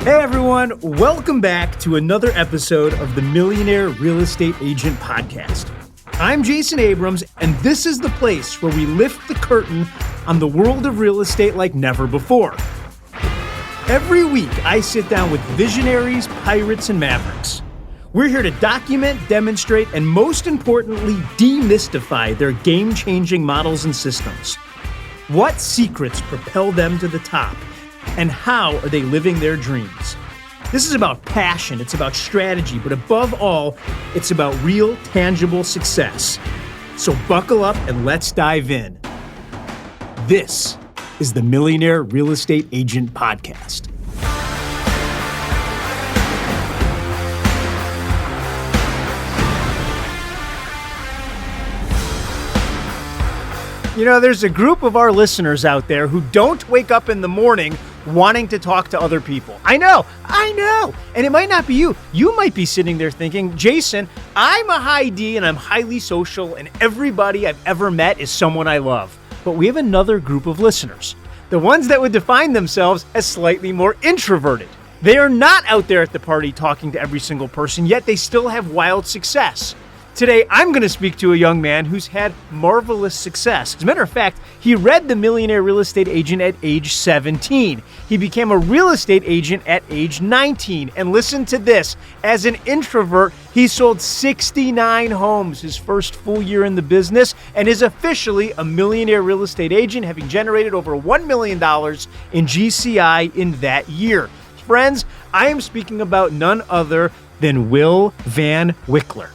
Hey everyone, welcome back to another episode of the Millionaire Real Estate Agent podcast. I'm Jason Abrams, and this is the place where we lift the curtain on the world of real estate like never before. Every week, I sit down with visionaries, pirates, and mavericks. We're here to document, demonstrate, and most importantly, demystify their game-changing models and systems. What secrets propel them to the top? And how are they living their dreams? This is about passion, it's about strategy, but above all, it's about real, tangible success. So buckle up and let's dive in. This is the Millionaire Real Estate Agent podcast. You know, there's a group of our listeners out there who don't wake up in the morning wanting to talk to other people. I know. And it might not be you. You might be sitting there thinking, Jason, I'm a high D and I'm highly social and everybody I've ever met is someone I love. But we have another group of listeners, the ones that would define themselves as slightly more introverted. They are not out there at the party talking to every single person, yet they still have wild success. Today, I'm going to speak to a young man who's had marvelous success. As a matter of fact, he read The Millionaire Real Estate Agent at age 17. He became a real estate agent at age 19. And listen to this, as an introvert, he sold 69 homes his first full year in the business and is officially a millionaire real estate agent, having generated over $1 million in GCI in that year. Friends, I am speaking about none other than Will Van Wickler.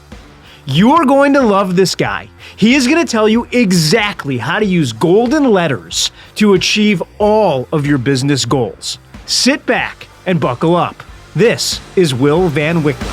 You are going to love this guy. He is going to tell you exactly how to use golden letters to achieve all of your business goals. Sit back and buckle up. This is Will Van Wickler.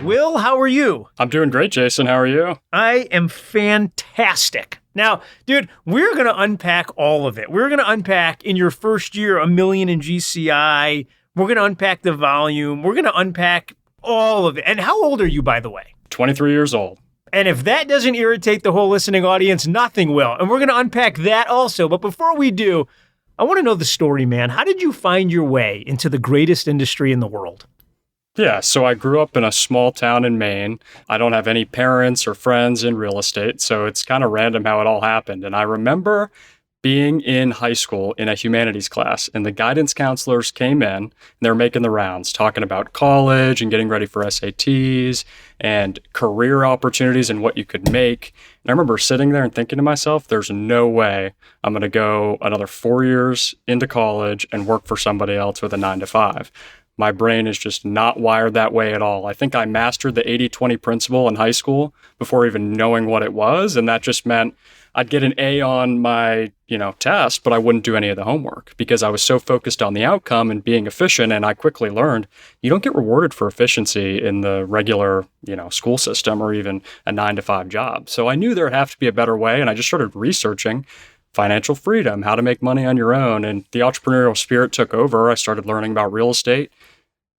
Will, how are you? I'm doing great, Jason. How are you? I am fantastic. Now, dude, we're going to unpack all of it. We're going to unpack in your first year, $1 million in GCI. We're going to unpack the volume. We're going to unpack all of it. And how old are you, by the way? 23 years old. And if that doesn't irritate the whole listening audience, nothing will. And we're going to unpack that also. But before we do, I want to know the story, man. How did you find your way into the greatest industry in the world? Yeah, so I grew up in a small town in Maine. I don't have any parents or friends in real estate, so it's kind of random how it all happened. And I remember being in high school in a humanities class, and the guidance counselors came in, and they were making the rounds, talking about college and getting ready for SATs and career opportunities and what you could make. And I remember sitting there and thinking to myself, there's no way I'm going to go another 4 years into college and work for somebody else with a 9-to-5. My brain is just not wired that way at all. I think I mastered the 80-20 principle in high school before even knowing what it was, and that just meant I'd get an A on my, test, but I wouldn't do any of the homework because I was so focused on the outcome and being efficient. And I quickly learned you don't get rewarded for efficiency in the regular, school system or even a 9-to-5 job. So I knew there'd have to be a better way. And I just started researching financial freedom, how to make money on your own. And the entrepreneurial spirit took over. I started learning about real estate,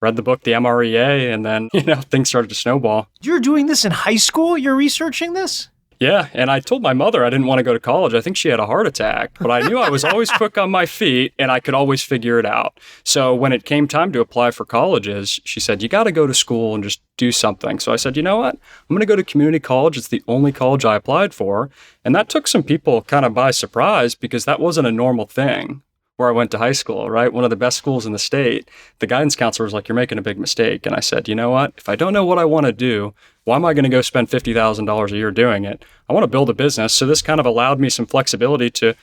read the book, the MREA, and then, things started to snowball. You're doing this in high school? You're researching this? Yeah, and I told my mother I didn't want to go to college. I think she had a heart attack, but I knew I was always quick on my feet and I could always figure it out. So when it came time to apply for colleges, she said, you got to go to school and just do something. So I said, you know what? I'm going to go to community college. It's the only college I applied for. And that took some people kind of by surprise because that wasn't a normal thing where I went to high school, right? One of the best schools in the state. The guidance counselor was like, you're making a big mistake. And I said, you know what? If I don't know what I want to do, why am I going to go spend $50,000 a year doing it? I want to build a business. So this kind of allowed me some flexibility to,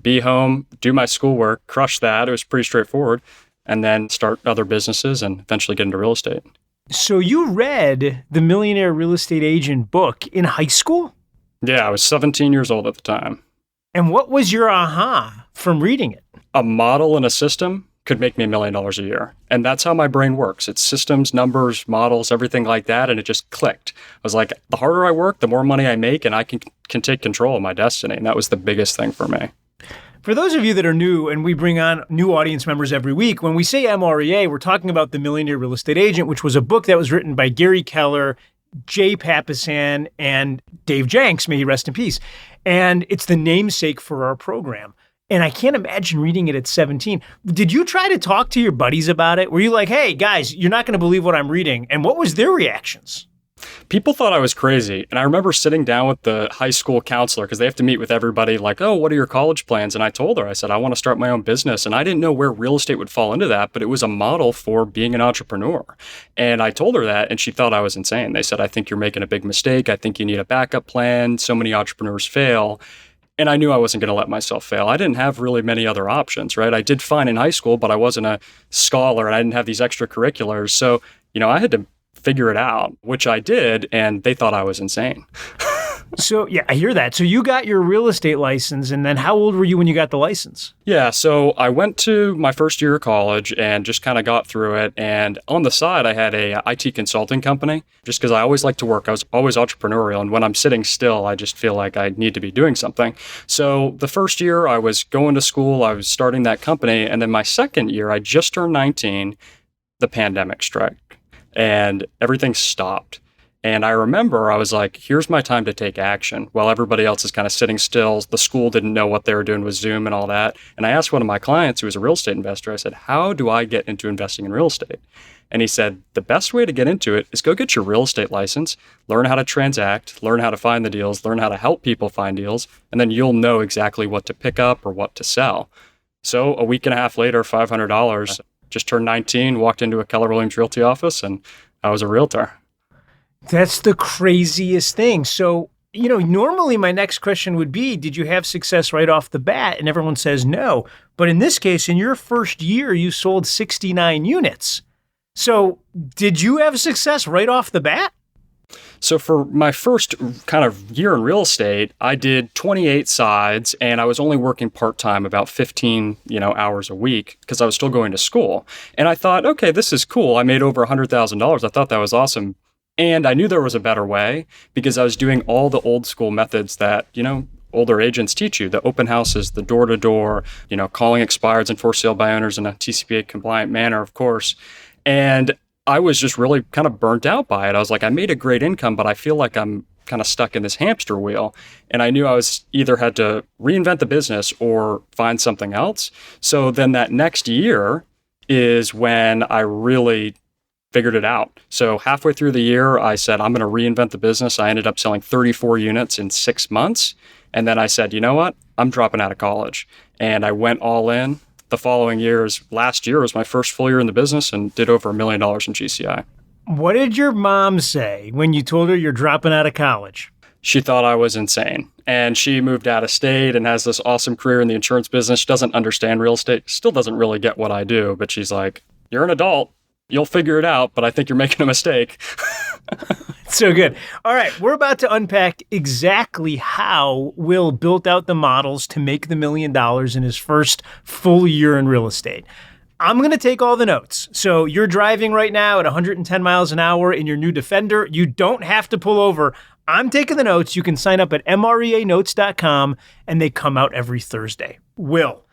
be home, do my schoolwork, crush that. It was pretty straightforward. And then start other businesses and eventually get into real estate. So you read the Millionaire Real Estate Agent book in high school? Yeah, I was 17 years old at the time. And what was your aha from reading it? A model and a system could make me $1 million a year. And that's how my brain works. It's systems, numbers, models, everything like that. And it just clicked. I was like, the harder I work, the more money I make, and I can take control of my destiny. And that was the biggest thing for me. For those of you that are new, and we bring on new audience members every week, when we say MREA, we're talking about The Millionaire Real Estate Agent, which was a book that was written by Gary Keller, Jay Papasan, and Dave Jenks, may he rest in peace. And it's the namesake for our program. And I can't imagine reading it at 17. Did you try to talk to your buddies about it? Were you like, hey, guys, you're not going to believe what I'm reading? And what was their reactions? People thought I was crazy. And I remember sitting down with the high school counselor because they have to meet with everybody like, oh, what are your college plans? And I told her, I said, I want to start my own business. And I didn't know where real estate would fall into that, but it was a model for being an entrepreneur. And I told her that, and she thought I was insane. They said, I think you're making a big mistake. I think you need a backup plan. So many entrepreneurs fail. And I knew I wasn't going to let myself fail. I didn't have really many other options, right? I did fine in high school, but I wasn't a scholar and I didn't have these extracurriculars. So, I had to figure it out, which I did, and they thought I was insane. So, yeah, I hear that. So you got your real estate license, and then how old were you when you got the license? Yeah, so I went to my first year of college and just kind of got through it. And on the side, I had a IT consulting company just because I always like to work. I was always entrepreneurial. And when I'm sitting still, I just feel like I need to be doing something. So the first year I was going to school, I was starting that company. And then my second year, I just turned 19, the pandemic struck and everything stopped. And I remember I was like, here's my time to take action while everybody else is kind of sitting still. The school didn't know what they were doing with Zoom and all that. And I asked one of my clients who was a real estate investor, I said, how do I get into investing in real estate? And he said, the best way to get into it is go get your real estate license, learn how to transact, learn how to find the deals, learn how to help people find deals, and then you'll know exactly what to pick up or what to sell. So a week and a half later, $500, just turned 19, walked into a Keller Realty office, and I was a realtor. That's the craziest thing. So, normally my next question would be, did you have success right off the bat? And everyone says no. But in this case, in your first year, you sold 69 units. So did you have success right off the bat? So for my first kind of year in real estate, I did 28 sides and I was only working part-time, about 15, hours a week because I was still going to school. And I thought, okay, this is cool. I made over $100,000. I thought that was awesome. And I knew there was a better way because I was doing all the old school methods that, older agents teach you, the open houses, the door-to-door, calling expireds and for sale by owners in a TCPA compliant manner, of course. And I was just really kind of burnt out by it. I was like, I made a great income, but I feel like I'm kind of stuck in this hamster wheel. And I knew I was either had to reinvent the business or find something else. So then that next year is when I really figured it out. So halfway through the year, I said, I'm going to reinvent the business. I ended up selling 34 units in 6 months. And then I said, you know what? I'm dropping out of college. And I went all in. The following last year was my first full year in the business and did over $1 million in GCI. What did your mom say when you told her you're dropping out of college? She thought I was insane. And she moved out of state and has this awesome career in the insurance business. She doesn't understand real estate, still doesn't really get what I do. But she's like, you're an adult. You'll figure it out, but I think you're making a mistake. So good. All right, we're about to unpack exactly how Will built out the models to make the $1 million in his first full year in real estate. I'm going to take all the notes. So you're driving right now at 110 miles an hour in your new Defender. You don't have to pull over. I'm taking the notes. You can sign up at MREAnotes.com, and they come out every Thursday. Will,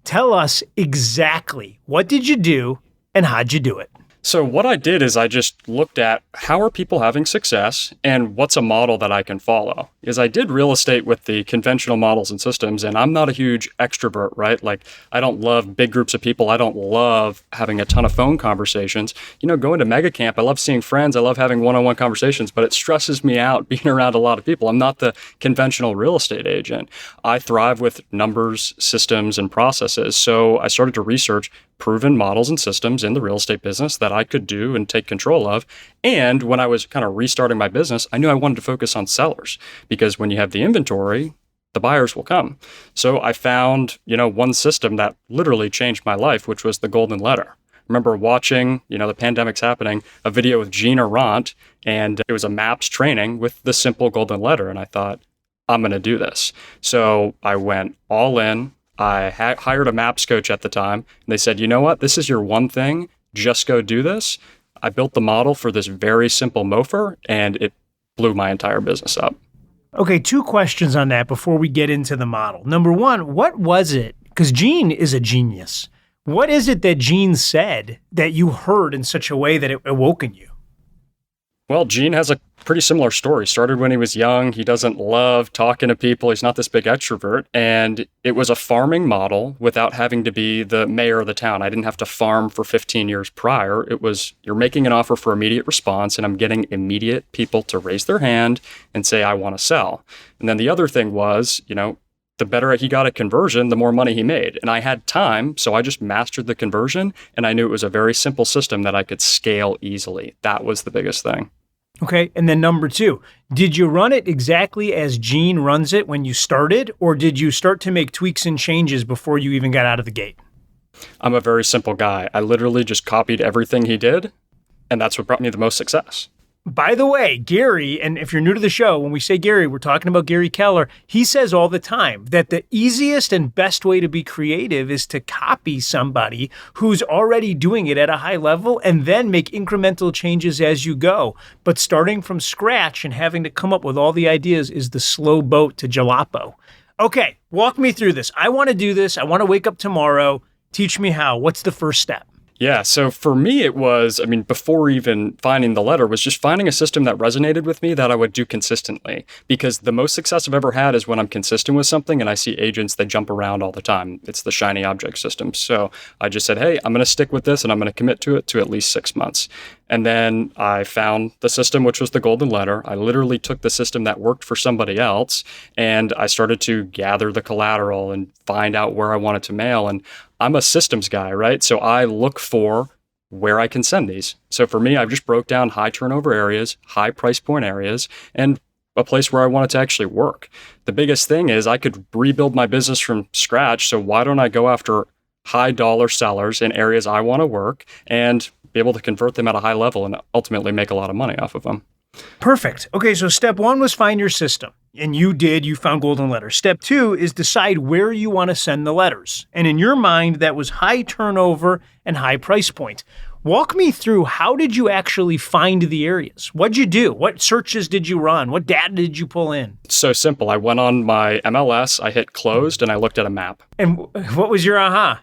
tell us exactly what did you do and how'd you do it? So what I did is I just looked at how are people having success and what's a model that I can follow. Because I did real estate with the conventional models and systems, and I'm not a huge extrovert, right? Like I don't love big groups of people. I don't love having a ton of phone conversations. Going to mega camp, I love seeing friends. I love having one-on-one conversations, but it stresses me out being around a lot of people. I'm not the conventional real estate agent. I thrive with numbers, systems, and processes. So I started to research proven models and systems in the real estate business that I could do and take control of. And when I was kind of restarting my business, I knew I wanted to focus on sellers because when you have the inventory, the buyers will come. So I found, one system that literally changed my life, which was the Golden Letter. I remember watching, the pandemic's happening, a video with Gina Ront, and it was a MAPS training with the simple Golden Letter. And I thought, I'm going to do this. So I went all in. I hired a MAPS coach at the time, and they said, you know what, this is your one thing, just go do this. I built the model for this very simple MOFR, and it blew my entire business up. Okay, 2 questions on that before we get into the model. Number one, what was it? Because Gene is a genius. What is it that Gene said that you heard in such a way that it awoken you? Well, Gene has a pretty similar story. Started when he was young. He doesn't love talking to people. He's not this big extrovert. And it was a farming model without having to be the mayor of the town. I didn't have to farm for 15 years prior. It was, you're making an offer for immediate response, and I'm getting immediate people to raise their hand and say, I want to sell. And then the other thing was, the better he got at conversion, the more money he made. And I had time, so I just mastered the conversion, and I knew it was a very simple system that I could scale easily. That was the biggest thing. Okay. And then number 2, did you run it exactly as Gene runs it when you started, or did you start to make tweaks and changes before you even got out of the gate? I'm a very simple guy. I literally just copied everything he did, and that's what brought me the most success. By the way, Gary, and if you're new to the show, when we say Gary, we're talking about Gary Keller. He says all the time that the easiest and best way to be creative is to copy somebody who's already doing it at a high level and then make incremental changes as you go. But starting from scratch and having to come up with all the ideas is the slow boat to jalapa. Okay, walk me through this. I want to do this. I want to wake up tomorrow. Teach me how. What's the first step? Yeah, so for me, it was, before even finding the letter, was just finding a system that resonated with me that I would do consistently. Because the most success I've ever had is when I'm consistent with something and I see agents that jump around all the time. It's the shiny object system. So I just said, hey, I'm going to stick with this and I'm going to commit to it to at least 6 months. And then I found the system, which was the golden letter. I literally took the system that worked for somebody else and I started to gather the collateral and find out where I wanted to mail. And I'm a systems guy, right? So I look for where I can send these. So for me, I've just broke down high turnover areas, high price point areas, and a place where I want it to actually work. The biggest thing is I could rebuild my business from scratch. So why don't I go after high dollar sellers in areas I want to work and be able to convert them at a high level and ultimately make a lot of money off of them? Perfect. Okay, so step 1 was find your system. And you found golden letters. Step 2 is decide where you want to send the letters. And in your mind, that was high turnover and high price point. Walk me through, how did you actually find the areas? What'd you do? What searches did you run? What data did you pull in? It's so simple. I went on my MLS, I hit closed, and I looked at a map. And what was your aha?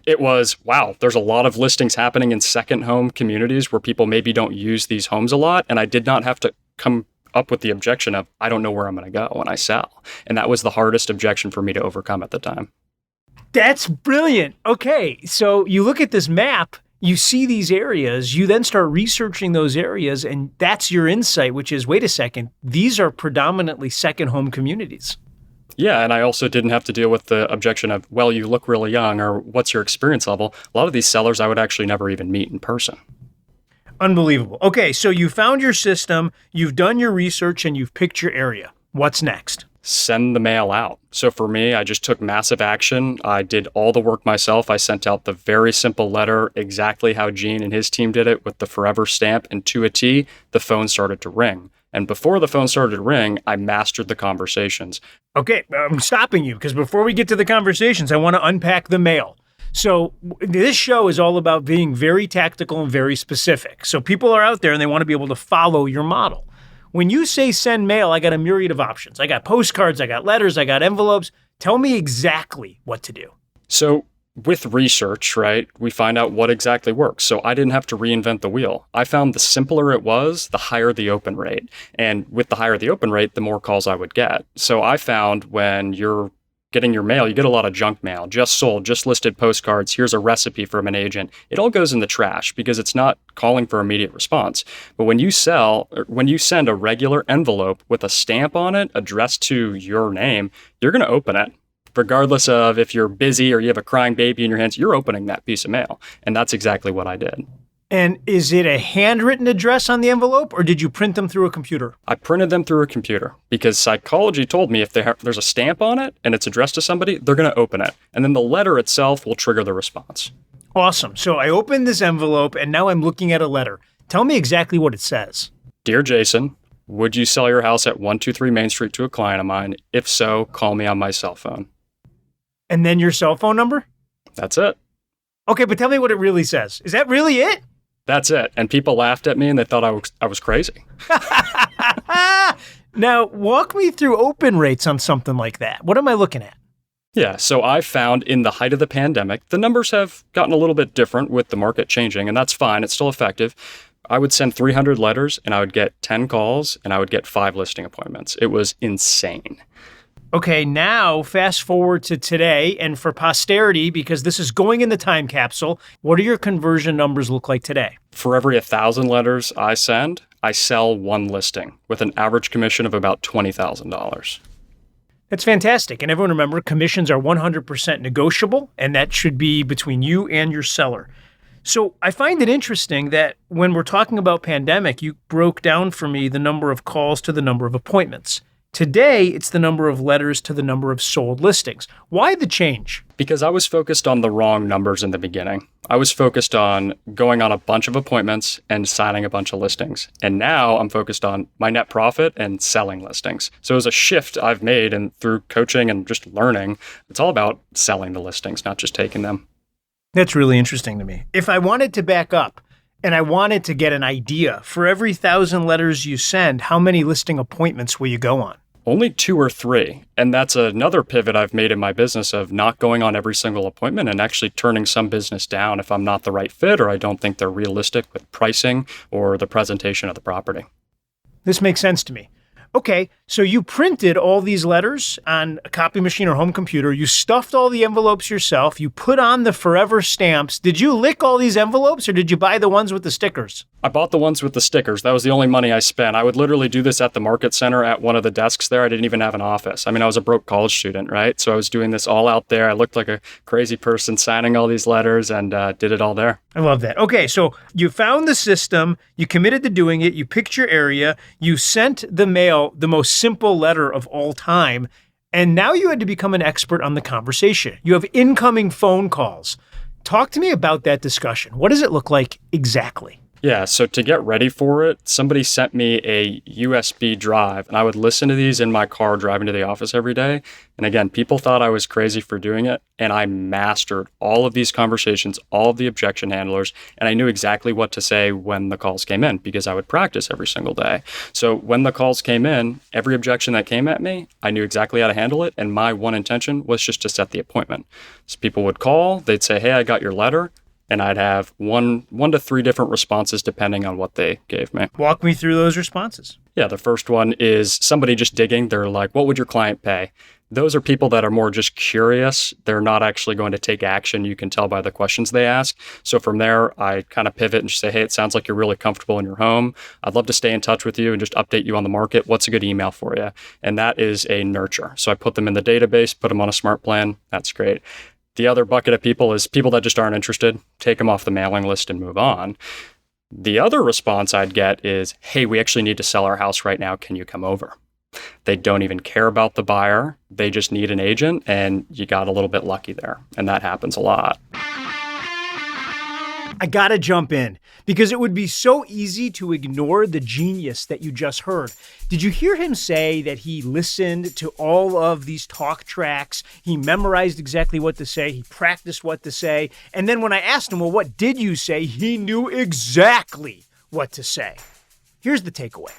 It was, wow, there's a lot of listings happening in second home communities where people maybe don't use these homes a lot. And I did not have to come up with the objection of, I don't know where I'm going to go when I sell. And that was the hardest objection for me to overcome at the time. That's brilliant. Okay, so you look at this map, you see these areas, you then start researching those areas, and that's your insight, which is, wait a second, these are predominantly second home communities. Yeah, and I also didn't have to deal with the objection of, well, you look really young, or what's your experience level? A lot of these sellers I would actually never even meet in person. Unbelievable. Okay, so you found your system, you've done your research, and you've picked your area. What's next? Send the mail out. So for me, I just took massive action. I did all the work myself. I sent out the very simple letter, exactly how Gene and his team did it, with the forever stamp, and to a T, the phone started to ring. And before the phone started to ring, I mastered the conversations. Okay, I'm stopping you because before we get to the conversations, I want to unpack the mail. So this show is all about being very tactical and very specific. So people are out there and they want to be able to follow your model. When you say send mail, I got a myriad of options. I got postcards, I got letters, I got envelopes. Tell me exactly what to do. So with research, right, we find out what exactly works. So I didn't have to reinvent the wheel. I found the simpler it was, the higher the open rate. And with the higher the open rate, the more calls I would get. So I found when you're getting your mail, you get a lot of junk mail, just sold, just listed postcards. Here's a recipe from an agent. It all goes in the trash because it's not calling for immediate response. But when you send a regular envelope with a stamp on it addressed to your name, you're going to open it. Regardless of if you're busy or you have a crying baby in your hands, you're opening that piece of mail. And that's exactly what I did. And is it a handwritten address on the envelope, or did you print them through a computer? I printed them through a computer because psychology told me if there's a stamp on it and it's addressed to somebody, they're going to open it. And then the letter itself will trigger the response. Awesome. So I opened this envelope and now I'm looking at a letter. Tell me exactly what it says. Dear Jason, would you sell your house at 123 Main Street to a client of mine? If so, call me on my cell phone. And then your cell phone number? That's it. Okay, but tell me what it really says. Is that really it? That's it. And people laughed at me and they thought I was crazy. Now, walk me through open rates on something like that. What am I looking at? Yeah, so I found in the height of the pandemic, the numbers have gotten a little bit different with the market changing, and that's fine. It's still effective. I would send 300 letters and I would get 10 calls and I would get 5 listing appointments. It was insane. Okay, now fast forward to today, and for posterity, because this is going in the time capsule, what do your conversion numbers look like today? For every 1,000 letters I send, I sell 1 listing with an average commission of about $20,000. That's fantastic. And everyone remember, commissions are 100% negotiable, and that should be between you and your seller. So I find it interesting that when we're talking about pandemic, you broke down for me the number of calls to the number of appointments. Today, it's the number of letters to the number of sold listings. Why the change? Because I was focused on the wrong numbers in the beginning. I was focused on going on a bunch of appointments and signing a bunch of listings. And now I'm focused on my net profit and selling listings. So it's a shift I've made, and through coaching and just learning, it's all about selling the listings, not just taking them. That's really interesting to me. If I wanted to back up and I wanted to get an idea, for every 1,000 letters you send, how many listing appointments will you go on? Only 2 or 3. And that's another pivot I've made in my business of not going on every single appointment and actually turning some business down if I'm not the right fit or I don't think they're realistic with pricing or the presentation of the property. This makes sense to me. Okay, so you printed all these letters on a copy machine or home computer. You stuffed all the envelopes yourself. You put on the forever stamps. Did you lick all these envelopes or did you buy the ones with the stickers? I bought the ones with the stickers. That was the only money I spent. I would literally do this at the market center at one of the desks there. I didn't even have an office. I mean, I was a broke college student, right? So I was doing this all out there. I looked like a crazy person signing all these letters and did it all there. I love that. Okay, so you found the system, you committed to doing it, you picked your area, you sent the mail the most simple letter of all time, and now you had to become an expert on the conversation. You have incoming phone calls. Talk to me about that discussion. What does it look like exactly? Yeah, so to get ready for it, somebody sent me a USB drive, and I would listen to these in my car driving to the office every day. And again, people thought I was crazy for doing it, and I mastered all of these conversations, all of the objection handlers, and I knew exactly what to say when the calls came in because I would practice every single day. So when the calls came in, every objection that came at me, I knew exactly how to handle it, and my one intention was just to set the appointment. So people would call, they'd say, "Hey, I got your letter." And I'd have one to 3 different responses depending on what they gave me. Walk me through those responses. Yeah, the first one is somebody just digging. They're like, what would your client pay? Those are people that are more just curious. They're not actually going to take action. You can tell by the questions they ask. So from there, I kind of pivot and just say, hey, it sounds like you're really comfortable in your home. I'd love to stay in touch with you and just update you on the market. What's a good email for you? And that is a nurture. So I put them in the database, put them on a smart plan. That's great. The other bucket of people is people that just aren't interested, take them off the mailing list and move on. The other response I'd get is, hey, we actually need to sell our house right now. Can you come over? They don't even care about the buyer. They just need an agent, and you got a little bit lucky there. And that happens a lot. I gotta jump in because it would be so easy to ignore the genius that you just heard. Did you hear him say that he listened to all of these talk tracks? He memorized exactly what to say. He practiced what to say. And then when I asked him, well, what did you say? He knew exactly what to say. Here's the takeaway.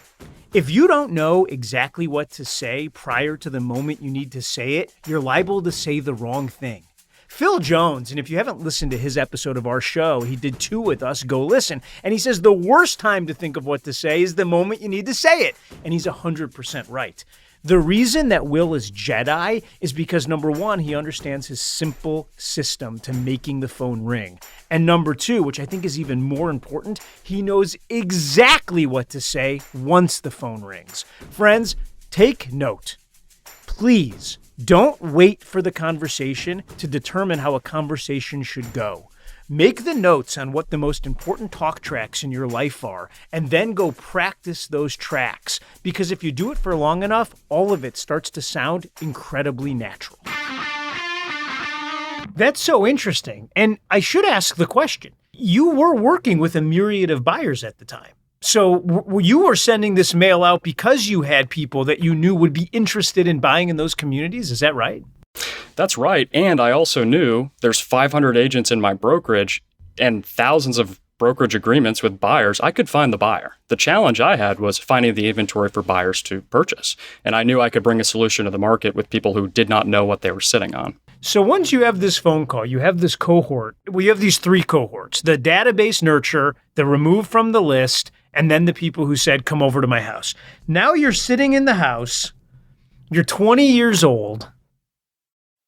If you don't know exactly what to say prior to the moment you need to say it, you're liable to say the wrong thing. Phil Jones, and if you haven't listened to his episode of our show, he did 2 with us, go listen. And he says the worst time to think of what to say is the moment you need to say it. And he's 100% right. The reason that Will is Jedi is because, number 1, he understands his simple system to making the phone ring. And number 2, which I think is even more important, he knows exactly what to say once the phone rings. Friends, take note. Please don't wait for the conversation to determine how a conversation should go. Make the notes on what the most important talk tracks in your life are, and then go practice those tracks. Because if you do it for long enough, all of it starts to sound incredibly natural. That's so interesting. And I should ask the question. You were working with a myriad of buyers at the time. So you were sending this mail out because you had people that you knew would be interested in buying in those communities. Is that right? That's right. And I also knew there's 500 agents in my brokerage and thousands of brokerage agreements with buyers. I could find the buyer. The challenge I had was finding the inventory for buyers to purchase. And I knew I could bring a solution to the market with people who did not know what they were sitting on. So once you have this phone call, you have this cohort. We have these 3 cohorts: the database nurture, the remove from the list, and then the people who said, come over to my house. Now you're sitting in the house. You're 20 years old.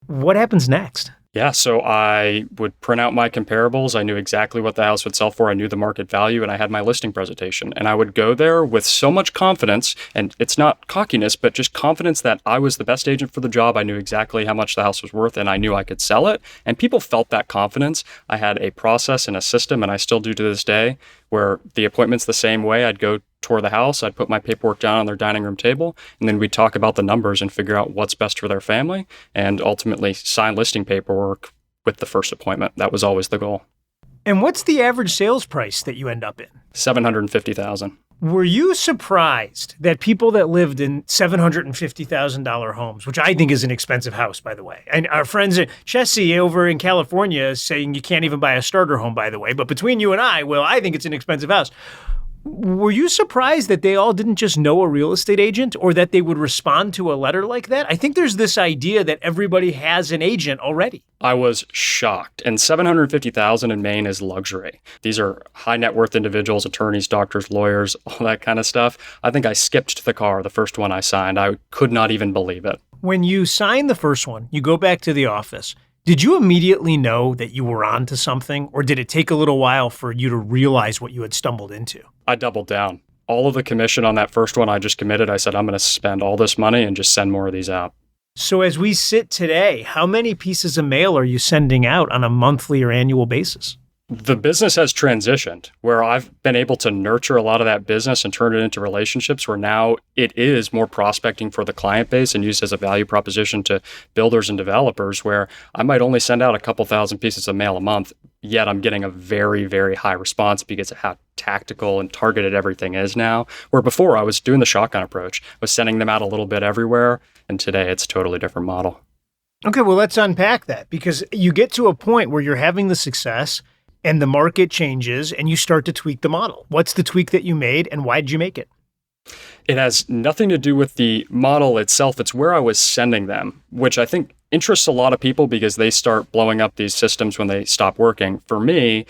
What happens next? Yeah, so I would print out my comparables. I knew exactly what the house would sell for. I knew the market value, and I had my listing presentation. And I would go there with so much confidence, and it's not cockiness, but just confidence that I was the best agent for the job. I knew exactly how much the house was worth, and I knew I could sell it. And people felt that confidence. I had a process and a system, and I still do to this day, where the appointment's the same way. I'd go tour the house, I'd put my paperwork down on their dining room table, and then we'd talk about the numbers and figure out what's best for their family, and ultimately sign listing paperwork with the first appointment. That was always the goal. And what's the average sales price that you end up in? $750,000. Were you surprised that people that lived in $750,000 homes, which I think is an expensive house, by the way, and our friends at Chessie over in California is saying you can't even buy a starter home, by the way, but between you and I, Will, I think it's an expensive house. Were you surprised that they all didn't just know a real estate agent, or that they would respond to a letter like that? I think there's this idea that everybody has an agent already. I was shocked. And $750,000 in Maine is luxury. These are high net worth individuals, attorneys, doctors, lawyers, all that kind of stuff. I think I skipped the car, the first one I signed. I could not even believe it. When you sign the first one, you go back to the office. Did you immediately know that you were onto something, or did it take a little while for you to realize what you had stumbled into? I doubled down. All of the commission on that first one I just committed, I said, I'm going to spend all this money and just send more of these out. So as we sit today, how many pieces of mail are you sending out on a monthly or annual basis? The business has transitioned where I've been able to nurture a lot of that business and turn it into relationships where now it is more prospecting for the client base and used as a value proposition to builders and developers, where I might only send out a couple thousand pieces of mail a month, yet I'm getting a very, very high response because of how tactical and targeted everything is now. Where before I was doing the shotgun approach, I was sending them out a little bit everywhere. And today it's a totally different model. Okay, well, let's unpack that, because you get to a point where you're having the success and the market changes and you start to tweak the model. What's the tweak that you made, and why did you make it? It has nothing to do with the model itself. It's where I was sending them, which I think interests a lot of people because they start blowing up these systems when they stop working. For me,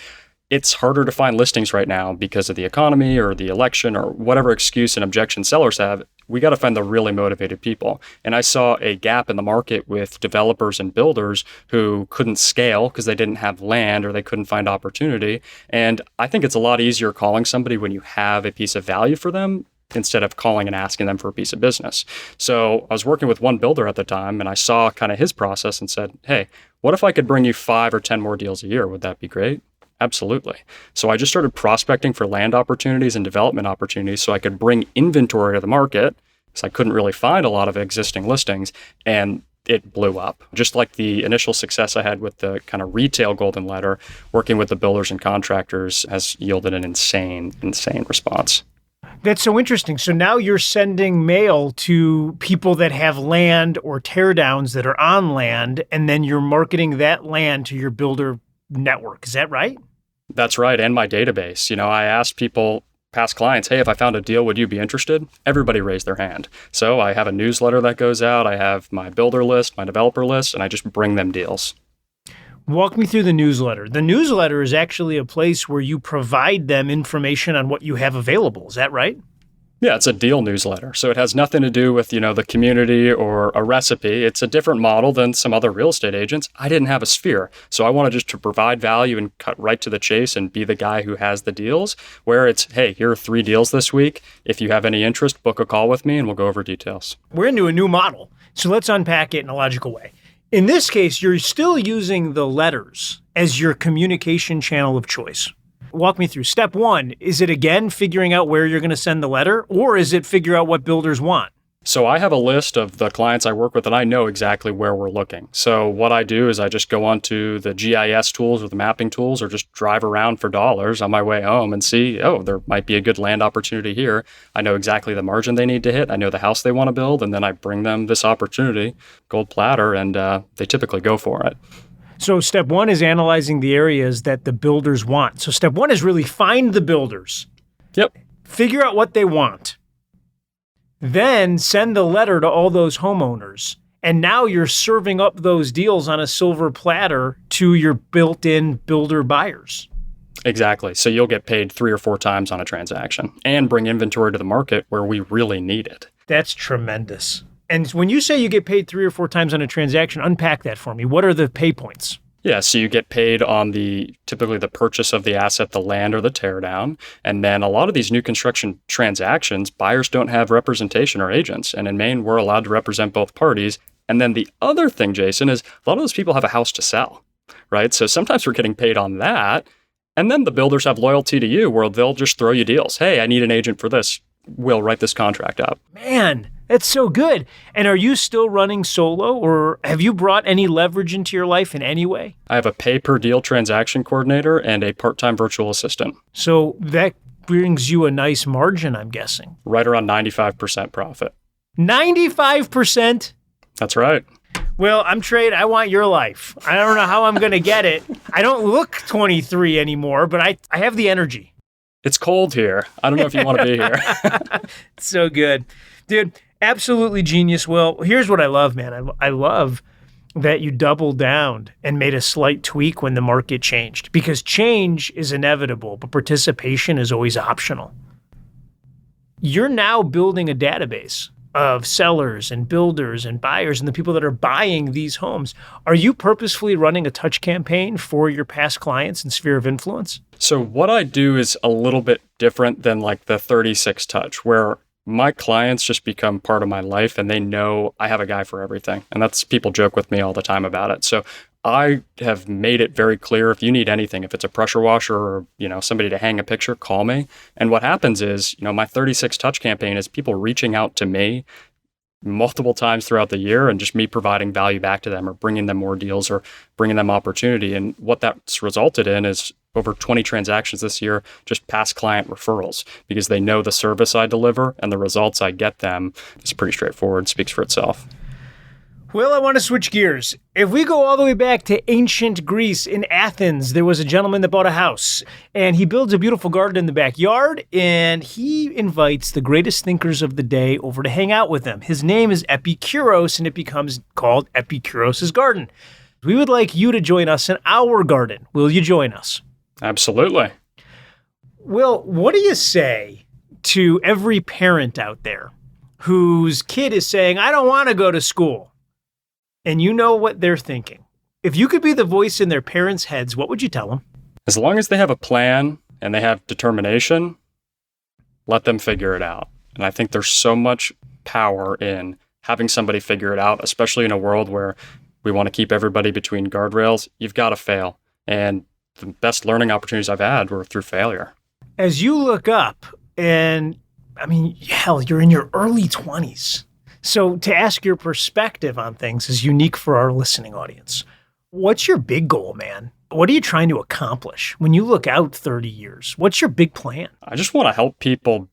it's harder to find listings right now because of the economy or the election or whatever excuse and objection sellers have. We got to find the really motivated people. And I saw a gap in the market with developers and builders who couldn't scale because they didn't have land or they couldn't find opportunity. And I think it's a lot easier calling somebody when you have a piece of value for them instead of calling and asking them for a piece of business. So I was working with one builder at the time, and I saw kind of his process and said, hey, what if I could bring you 5 or 10 more deals a year? Would that be great? Absolutely. So I just started prospecting for land opportunities and development opportunities so I could bring inventory to the market, because I couldn't really find a lot of existing listings, and it blew up. Just like the initial success I had with the kind of retail golden letter, working with the builders and contractors has yielded an insane response. That's so interesting. So now you're sending mail to people that have land or teardowns that are on land, and then you're marketing that land to your builder network. Is that right? That's right. And my database. I asked people, past clients, hey, if I found a deal, would you be interested? Everybody raised their hand. So I have a newsletter that goes out. I have my builder list, my developer list, and I just bring them deals. Walk me through the newsletter. The newsletter is actually a place where you provide them information on what you have available. Is that right? Yeah, it's a deal newsletter. So it has nothing to do with, the community or a recipe. It's a different model than some other real estate agents. I didn't have a sphere. So I wanted just to provide value and cut right to the chase and be the guy who has the deals, where it's, hey, here are 3 deals this week. If you have any interest, book a call with me and we'll go over details. We're into a new model. So let's unpack it in a logical way. In this case, you're still using the letters as your communication channel of choice. Walk me through. Step 1, is it again figuring out where you're going to send the letter, or is it figure out what builders want? So I have a list of the clients I work with and I know exactly where we're looking. So what I do is I just go onto the GIS tools or the mapping tools or just drive around for dollars on my way home and see, oh, there might be a good land opportunity here. I know exactly the margin they need to hit. I know the house they want to build, and then I bring them this opportunity, gold platter, and they typically go for it. So step 1 is analyzing the areas that the builders want. So step 1 is really find the builders. Yep. Figure out what they want. Then send the letter to all those homeowners And now you're serving up those deals on a silver platter to your built-in builder buyers. Exactly. So you'll get paid 3 or 4 times on a transaction and bring inventory to the market where we really need it. That's tremendous. And when you say you get paid 3 or 4 times on a transaction, unpack that for me. What are the pay points? Yeah, so you get paid on typically the purchase of the asset, the land or the teardown. And then a lot of these new construction transactions, buyers don't have representation or agents. And in Maine, we're allowed to represent both parties. And then the other thing, Jason, is a lot of those people have a house to sell, right? So sometimes we're getting paid on that. And then the builders have loyalty to you where they'll just throw you deals. Hey, I need an agent for this. We'll write this contract up. Man, that's so good. And are you still running solo, or have you brought any leverage into your life in any way? I have a pay-per-deal transaction coordinator and a part-time virtual assistant. So that brings you a nice margin, I'm guessing. Right around 95% profit. 95%? That's right. Well, I'm Trade. I want your life. I don't know how I'm going to get it. I don't look 23 anymore, but I have the energy. It's cold here. I don't know if you want to be here. So good. Dude, absolutely genius. Will, here's what I love, man. I love that you doubled down and made a slight tweak when the market changed, because change is inevitable, but participation is always optional. You're now building a database of sellers and builders and buyers and the people that are buying these homes. Are you purposefully running a touch campaign for your past clients and sphere of influence? So what I do is a little bit different than like the 36 touch, where my clients just become part of my life and they know I have a guy for everything. And that's, people joke with me all the time about it. So I have made it very clear, if you need anything, if it's a pressure washer or, somebody to hang a picture, call me. And what happens is, my 36 touch campaign is people reaching out to me multiple times throughout the year and just me providing value back to them or bringing them more deals or bringing them opportunity. And what that's resulted in is over 20 transactions this year, just past client referrals, because they know the service I deliver and the results I get them is pretty straightforward, speaks for itself. Well, I want to switch gears. If we go all the way back to ancient Greece, in Athens, there was a gentleman that bought a house, and he builds a beautiful garden in the backyard, and he invites the greatest thinkers of the day over to hang out with him. His name is Epikuros, and it becomes called Epikuros' Garden. We would like you to join us in our garden. Will you join us? Absolutely. Will, what do you say to every parent out there whose kid is saying, I don't want to go to school? And you know what they're thinking. If you could be the voice in their parents' heads, what would you tell them? As long as they have a plan and they have determination, let them figure it out. And I think there's so much power in having somebody figure it out, especially in a world where we want to keep everybody between guardrails. You've got to fail. And the best learning opportunities I've had were through failure. As you look up, and hell, you're in your early 20s. So to ask your perspective on things is unique for our listening audience. What's your big goal, man? What are you trying to accomplish when you look out 30 years? What's your big plan? I just want to help people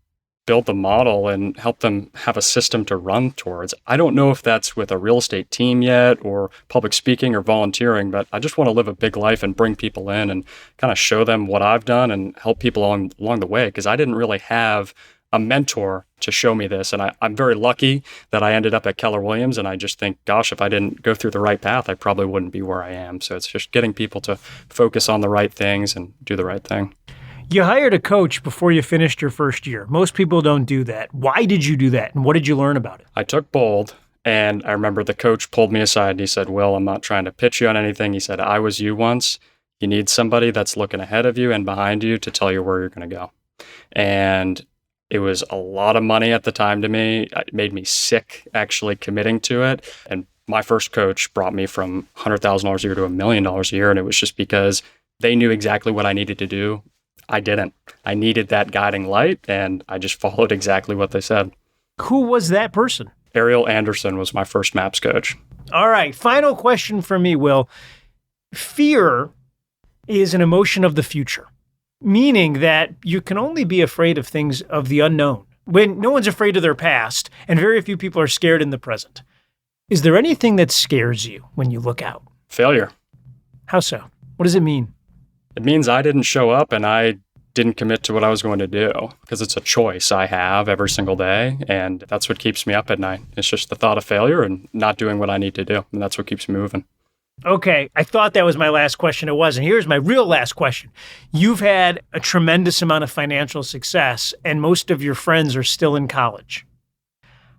build the model and help them have a system to run towards. I don't know if that's with a real estate team yet or public speaking or volunteering, but I just want to live a big life and bring people in and kind of show them what I've done and help people along the way, because I didn't really have a mentor to show me this. And I'm very lucky that I ended up at Keller Williams. And I just think, gosh, if I didn't go through the right path, I probably wouldn't be where I am. So it's just getting people to focus on the right things and do the right thing. You hired a coach before you finished your first year. Most people don't do that. Why did you do that? And what did you learn about it? I took bold. And I remember the coach pulled me aside and he said, Will, I'm not trying to pitch you on anything. He said, I was you once. You need somebody that's looking ahead of you and behind you to tell you where you're going to go. And it was a lot of money at the time to me. It made me sick actually committing to it. And my first coach brought me from $100,000 a year to $1 million a year. And it was just because they knew exactly what I needed to do. I didn't. I needed that guiding light, and I just followed exactly what they said. Who was that person? Ariel Anderson was my first MAPS coach. All right. Final question for me, Will. Fear is an emotion of the future, meaning that you can only be afraid of things of the unknown when no one's afraid of their past and very few people are scared in the present. Is there anything that scares you when you look out? Failure. How so? What does it mean? It means I didn't show up and I didn't commit to what I was going to do because it's a choice I have every single day. And that's what keeps me up at night. It's just the thought of failure and not doing what I need to do. And that's what keeps me moving. Okay, I thought that was my last question. It wasn't. Here's my real last question. You've had a tremendous amount of financial success, and most of your friends are still in college.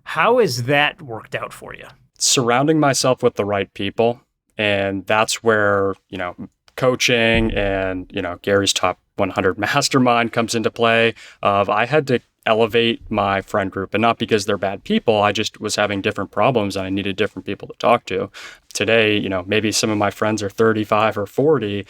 How has that worked out for you? Surrounding myself with the right people. And that's where, coaching and, Gary's top 100 mastermind comes into play. I had to elevate my friend group, and not because they're bad people. I just was having different problems and I needed different people to talk to. Today, maybe some of my friends are 35 or 40,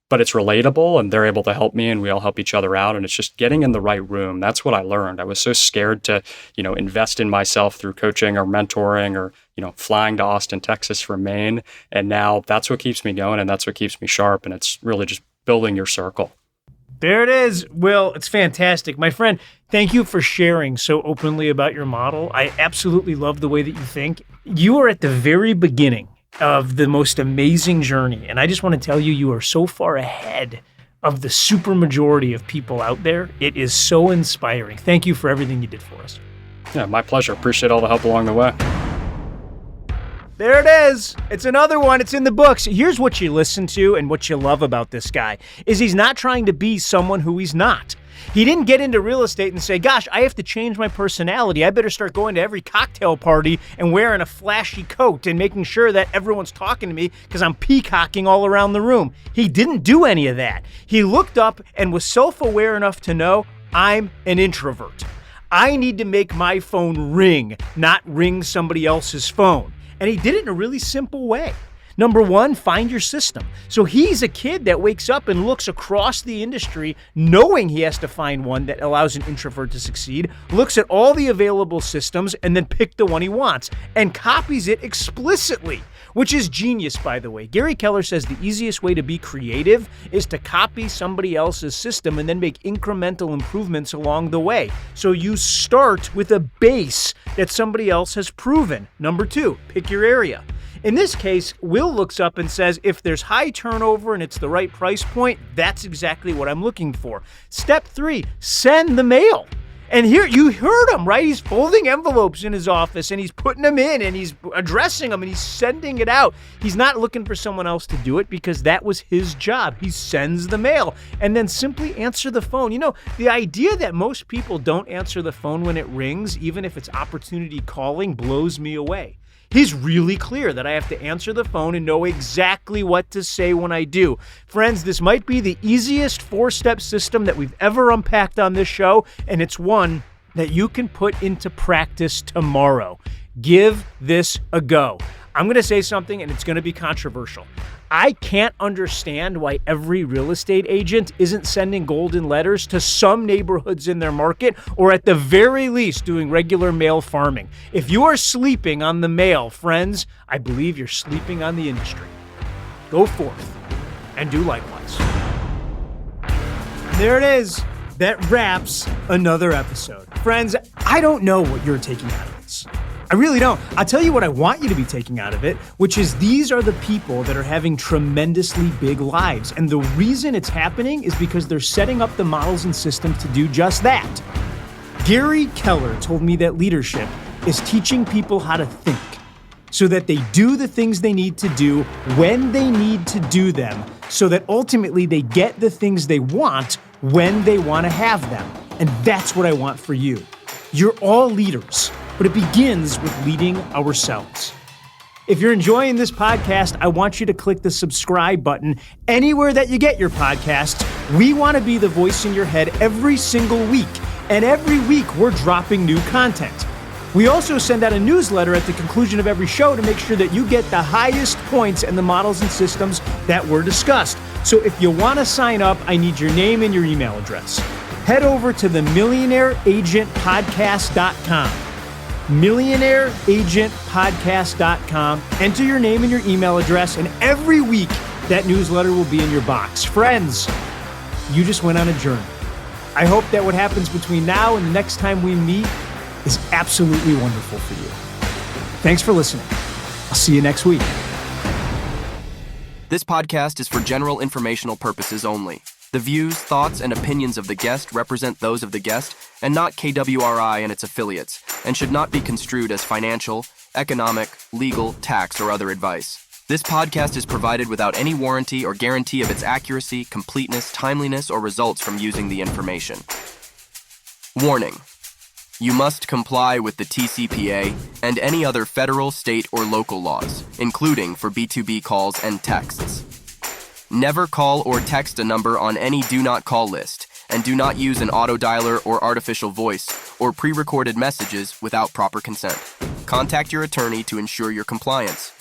but it's relatable and they're able to help me and we all help each other out. And it's just getting in the right room. That's what I learned. I was so scared to, invest in myself through coaching or mentoring or, flying to Austin, Texas from Maine. And now that's what keeps me going and that's what keeps me sharp. And it's really just building your circle. There it is. Will, it's fantastic. My friend, thank you for sharing so openly about your model. I absolutely love the way that you think. You are at the very beginning of the most amazing journey. And I just want to tell you, you are so far ahead of the super majority of people out there. It is so inspiring. Thank you for everything you did for us. Yeah, my pleasure. Appreciate all the help along the way. There it is. It's another one. It's in the books. Here's what you listen to and what you love about this guy is he's not trying to be someone who he's not. He didn't get into real estate and say, gosh, I have to change my personality. I better start going to every cocktail party and wearing a flashy coat and making sure that everyone's talking to me because I'm peacocking all around the room. He didn't do any of that. He looked up and was self-aware enough to know I'm an introvert. I need to make my phone ring, not ring somebody else's phone. And he did it in a really simple way. Number one, find your system. So he's a kid that wakes up and looks across the industry knowing he has to find one that allows an introvert to succeed, looks at all the available systems, and then pick the one he wants and copies it explicitly, which is genius, by the way. Gary Keller says the easiest way to be creative is to copy somebody else's system and then make incremental improvements along the way. So you start with a base that somebody else has proven. Number two, pick your area. In this case, Will looks up and says, if there's high turnover and it's the right price point, that's exactly what I'm looking for. Step three, send the mail. And here, you heard him, right? He's folding envelopes in his office and he's putting them in and he's addressing them and he's sending it out. He's not looking for someone else to do it because that was his job. He sends the mail and then simply answer the phone. The idea that most people don't answer the phone when it rings, even if it's opportunity calling, blows me away. He's really clear that I have to answer the phone and know exactly what to say when I do. Friends, this might be the easiest 4-step system that we've ever unpacked on this show, and it's one that you can put into practice tomorrow. Give this a go. I'm going to say something, and it's going to be controversial. I can't understand why every real estate agent isn't sending golden letters to some neighborhoods in their market, or at the very least doing regular mail farming. If you are sleeping on the mail, friends, I believe you're sleeping on the industry. Go forth and do likewise. There it is. That wraps another episode. Friends, I don't know what you're taking out of this. I really don't. I'll tell you what I want you to be taking out of it, which is these are the people that are having tremendously big lives. And the reason it's happening is because they're setting up the models and systems to do just that. Gary Keller told me that leadership is teaching people how to think so that they do the things they need to do when they need to do them, so that ultimately they get the things they want when they want to have them. And that's what I want for you. You're all leaders, but it begins with leading ourselves. If you're enjoying this podcast, I want you to click the subscribe button anywhere that you get your podcasts. We want to be the voice in your head every single week, and every week we're dropping new content. We also send out a newsletter at the conclusion of every show to make sure that you get the highest points and the models and systems that were discussed. So if you want to sign up, I need your name and your email address. Head over to the millionaireagentpodcast.com. millionaireagentpodcast.com. Enter your name and your email address, and every week that newsletter will be in your box. Friends, you just went on a journey. I hope that what happens between now and the next time we meet is absolutely wonderful for you. Thanks for listening. I'll see you next week. This podcast is for general informational purposes only. The views, thoughts, and opinions of the guest represent those of the guest and not KWRI and its affiliates, and should not be construed as financial, economic, legal, tax, or other advice. This podcast is provided without any warranty or guarantee of its accuracy, completeness, timeliness, or results from using the information. Warning: you must comply with the TCPA and any other federal, state, or local laws, including for B2B calls and texts. Never call or text a number on any do not call list, and do not use an autodialer or artificial voice or pre-recorded messages without proper consent. Contact your attorney to ensure your compliance.